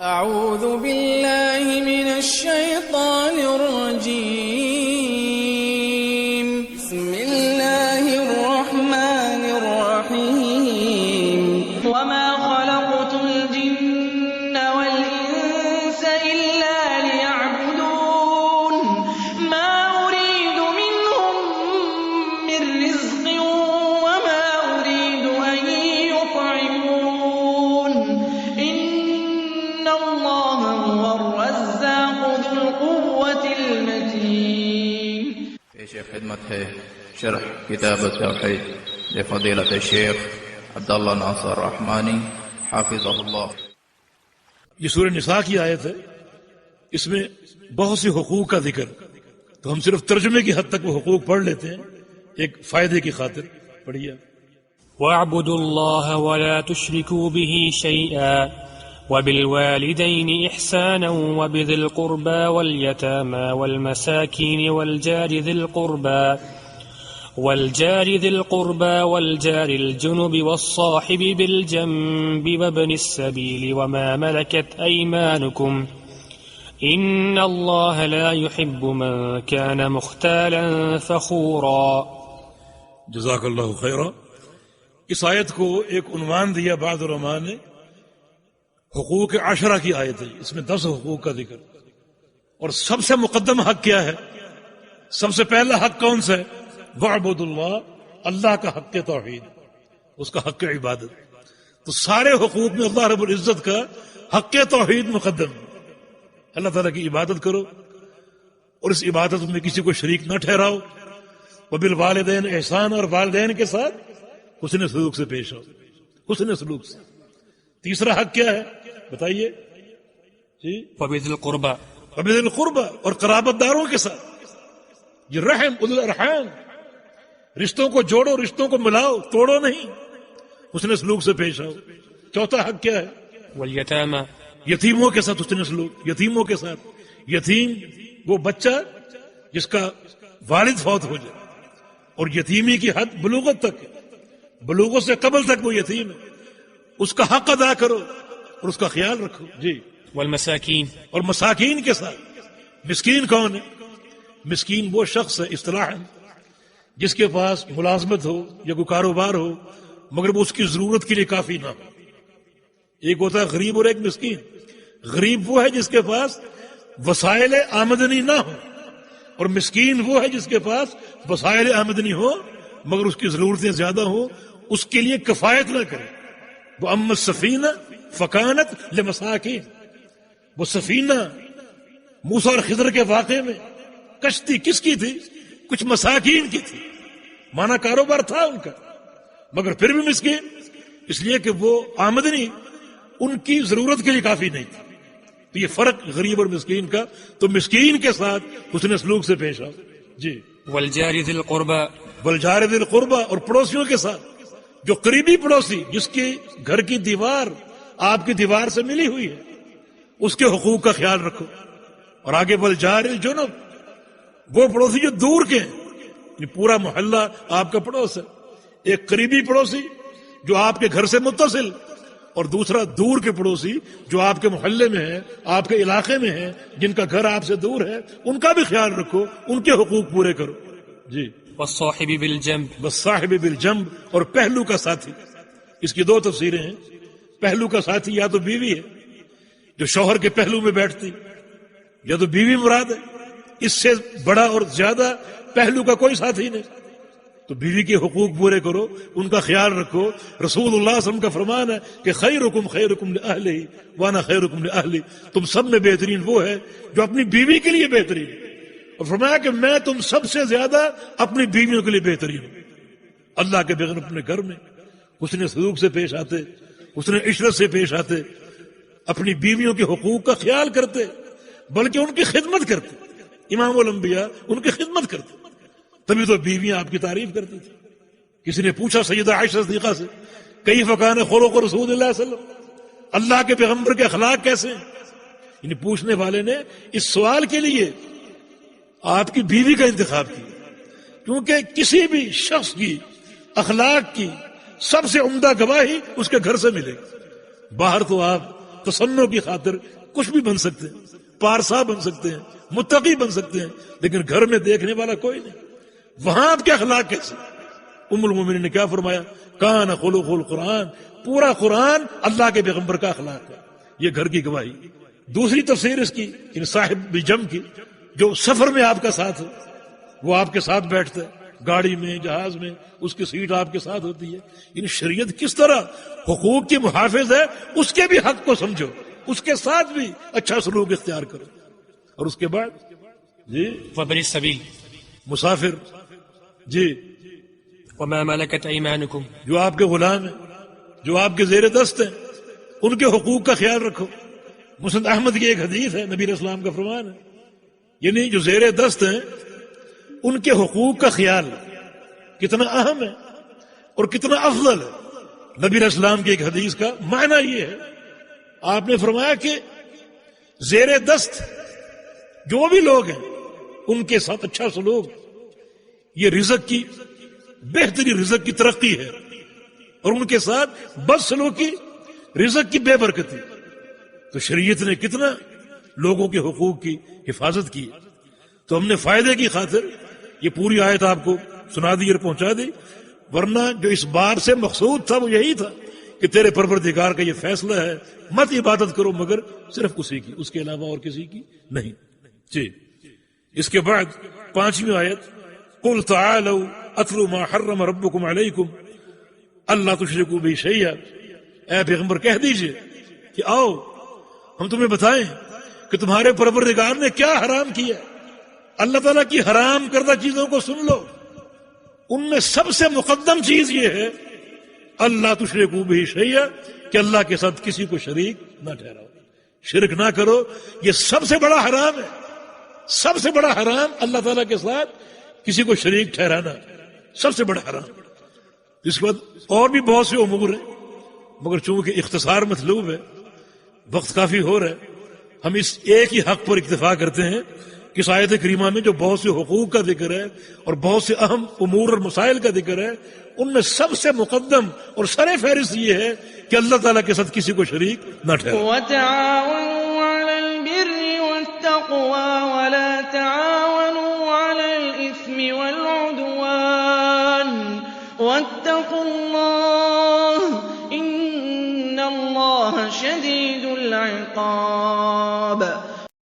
أعوذ بالله من الشيطان الرجيم. بسم الله الرحمن الرحيم. وما خلقت الجن والإنس إلا ليعبدون ما أريد منهم من رزق وما أريد أن يطعمون إن الله هو الرزاق ذو القوة المتين. پیش خدمت ہے شرح کتاب التوحید لفضیلۃ الشیخ عبداللہ ناصر رحمانی حافظہ اللہ۔ یہ سورہ نساء کی آیت ہے، اس میں بہت سے حقوق کا ذکر، تو ہم صرف ترجمے کی حد تک وہ حقوق پڑھ لیتے ہیں ایک فائدے کی خاطر۔ پڑھیے۔ واعبدوا الله ولا تشركوا به شيئا وبالوالدين إحسانا وبذي القربى واليتامى والمساكين والجار ذي القربى والجار الجنب والصاحب بالجنب وابن السبيل وما ملكت أيمانكم إن الله لا يحب من كان مختالا فخورا۔ جزاک اللہ خیرہ۔ اس آیت کو ایک عنوان دیا بعض علماء نے حقوق عشرہ کی آیت ہے، اس میں 10 حقوق کا ذکر، اور سب سے مقدم حق کیا ہے؟ سب سے پہلا حق کون سا ہے؟ وَاعْبُدُوا اللَّهَ، اللہ کا حق توحید، اس کا حق عبادت۔ تو سارے حقوق میں اللہ رب العزت کا حق توحید مقدم ہے۔ اللہ تعالیٰ کی عبادت کرو اور اس عبادت میں کسی کو شریک نہ ٹھہراؤ۔ وبالوالدین احسان، اور والدین کے ساتھ حسن سلوک سے پیش آؤ، حسن سلوک سے۔ تیسرا حق کیا ہے بتائیے جی؟ وبذي القربى، وبذي القربى، اور قرابت داروں کے ساتھ، یہ رحم اولو الارحام، رشتوں کو جوڑو، رشتوں کو ملاؤ، توڑو نہیں، حسن سلوک سے پیش آؤ۔ چوتھا حق کیا ہے؟ واليتامى، یتیموں کے ساتھ حسن سلوک، یتیموں کے ساتھ۔ یتیم وہ بچہ جس کا والد فوت ہو جائے اور یتیمی کی حد بلوغت تک ہے، بلوغت سے قبل تک وہ یتیم ہے، اس کا حق ادا کرو اور اس کا خیال رکھو جی۔ والمساکین، اور مساکین کے ساتھ۔ مسکین کون ہے؟ مسکین وہ شخص ہے اصطلاحاً جس کے پاس ملازمت ہو یا کوئی کاروبار ہو مگر وہ اس کی ضرورت کے لیے کافی نہ ہو۔ ایک ہوتا ہے غریب اور ایک مسکین۔ غریب وہ ہے جس کے پاس وسائل آمدنی نہ ہو، اور مسکین وہ ہے جس کے پاس وسائل آمدنی ہو مگر اس کی ضرورتیں زیادہ ہوں، اس کے لیے کفایت نہ کرے۔ وہ اما السفینہ فکانت لمساکین، وہ سفینہ موسیٰ اور خضر کے واقعے میں کشتی کس کی تھی؟ کچھ مساکین کی تھی، مانا کاروبار تھا ان کا مگر پھر بھی مسکین، اس لیے کہ وہ آمدنی ان کی ضرورت کے لیے کافی نہیں تھی۔ تو یہ فرق غریب اور مسکین کا۔ تو مسکین کے ساتھ حسن سلوک سے پیش آؤ جی۔ والجار ذي القربى، والجار ذی القربى، اور پڑوسیوں کے ساتھ، جو قریبی پڑوسی جس کی گھر کی دیوار آپ کی دیوار سے ملی ہوئی ہے، اس کے حقوق کا خیال رکھو۔ اور آگے والجار الجنب، وہ پڑوسی جو دور کے ہیں، یہ پورا محلہ آپ کا پڑوس ہے۔ ایک قریبی پڑوسی جو آپ کے گھر سے متصل، اور دوسرا دور کے پڑوسی جو آپ کے محلے میں ہیں، آپ کے علاقے میں ہیں، جن کا گھر آپ سے دور ہے، ان کا بھی خیال رکھو، ان کے حقوق پورے کرو جی۔ والصاحب بالجنب، والصاحب بالجنب، اور پہلو کا ساتھی۔ اس کی 2 تفسیریں ہیں۔ پہلو کا ساتھی یا تو بیوی ہے جو شوہر کے پہلو میں بیٹھتی، یا تو بیوی مراد ہے۔ اس سے بڑا اور زیادہ پہلو کا کوئی ساتھی نہیں۔ تو بیوی کے حقوق پورے کرو، ان کا خیال رکھو۔ رسول اللہ صلی اللہ علیہ وسلم کا فرمان ہے کہ خیرکم خیرکم لأہلہ وانا خیرکم لأہلی، تم سب میں بہترین وہ ہے جو اپنی بیوی کے لیے بہترین ہے، اور فرمایا کہ میں تم سب سے زیادہ اپنی بیویوں کے لیے بہترین ہوں۔ اللہ کے بغیر اپنے گھر میں حسن سلوک سے پیش آتے، حسن عشرت سے پیش آتے، اپنی بیویوں کے حقوق کا خیال کرتے، بلکہ ان کی خدمت کرتے۔ امام الانبیاء ان کی خدمت کرتے، تبھی تو بیویاں آپ کی تعریف کرتی تھی۔ کسی نے پوچھا سیدہ عائشہ صدیقہ سے، کیف کان خلق رسول اللہ صلی اللہ علیہ وسلم، اللہ کے پیغمبر کے اخلاق کیسے ہیں؟ یعنی پوچھنے والے نے اس سوال کے لیے آپ کی بیوی کا انتخاب کیا، کیونکہ کسی بھی شخص کی اخلاق کی سب سے عمدہ گواہی اس کے گھر سے ملے گی۔ باہر تو آپ تصنع کی خاطر کچھ بھی بن سکتے ہیں، پارسا بن سکتے ہیں، متقی بن سکتے ہیں، لیکن گھر میں دیکھنے والا کوئی نہیں۔ وہاں آپ کے اخلاق کیسے؟ ام المومنین نے کیا فرمایا؟ کان خلق القرآن، پورا قرآن اللہ کے پیغمبر کا اخلاق ہے۔ یہ گھر کی گواہی۔ دوسری تفسیر اس کی ان صاحب جم کی، جو سفر میں آپ کا ساتھ ہے، وہ آپ کے ساتھ بیٹھتا ہے، گاڑی میں، جہاز میں، اس کی سیٹ آپ کے ساتھ ہوتی ہے۔ ان شریعت کس طرح حقوق کی محافظ ہے، اس کے بھی حق کو سمجھو، اس کے ساتھ بھی اچھا سلوک اختیار کرو۔ اور اس کے بعد جی وابن السبيل مسافر، جی وما ملكت أيمانكم، جو آپ کے غلام ہیں، جو آپ کے زیر دست ہیں، ان کے حقوق کا خیال رکھو۔ مسند احمد کی ایک حدیث ہے، نبی علیہ السلام کا فرمان ہے، یعنی جو زیر دست ہیں ان کے حقوق کا خیال کتنا اہم ہے اور کتنا افضل ہے۔ نبی علیہ السلام کی ایک حدیث کا معنی یہ ہے، آپ نے فرمایا کہ زیر دست جو بھی لوگ ہیں ان کے ساتھ اچھا سلوک یہ رزق کی بہتری، رزق کی ترقی ہے، اور ان کے ساتھ بد سلوکی رزق کی بے برکتی۔ تو شریعت نے کتنا لوگوں کے حقوق کی حفاظت کی۔ تو ہم نے فائدے کی خاطر یہ پوری آیت آپ کو سنا دی اور پہنچا دی، ورنہ جو اس بار سے مقصود تھا وہ یہی تھا کہ تیرے پروردگار کا یہ فیصلہ ہے، مت عبادت کرو مگر صرف اسی کی، اس کے علاوہ اور کسی کی نہیں۔ جی اس کے بعد 5ویں آیت، قل تعالوا اتلوا ما حرم ربکم علیکم اللہ تشرکوا بہ شیئا، اے پیغمبر کہہ دیجئے کہ آؤ ہم تمہیں بتائیں کہ تمہارے پروردگار نے کیا حرام کیا۔ اللہ تعالیٰ کی حرام کردہ چیزوں کو سن لو، ان میں سب سے مقدم چیز یہ ہے اللہ تشرکوا بہ شیئا، کہ اللہ کے ساتھ کسی کو شریک نہ ٹھہراؤ، شرک نہ کرو۔ یہ سب سے بڑا حرام ہے، سب سے بڑا حرام اللہ تعالیٰ کے ساتھ کسی کو شریک ٹھہرانا، سب سے بڑا حرام۔ اس کے بعد اور بھی بہت سے امور ہیں، مگر چونکہ اختصار مطلوب ہے، وقت کافی ہو رہا ہے، ہم اس ایک ہی حق پر اکتفا کرتے ہیں کہ اس آیت کریمہ میں جو بہت سے حقوق کا ذکر ہے اور بہت سے اہم امور اور مسائل کا ذکر ہے، ان میں سب سے مقدم اور سر فہرست یہ ہے کہ اللہ تعالیٰ کے ساتھ کسی کو شریک نہ ٹھہراؤ۔ وتعاونوا على البر والتقوى ولا تعاونوا على الإثم والعدوان واتقوا الله إن الله شديد العقاب۔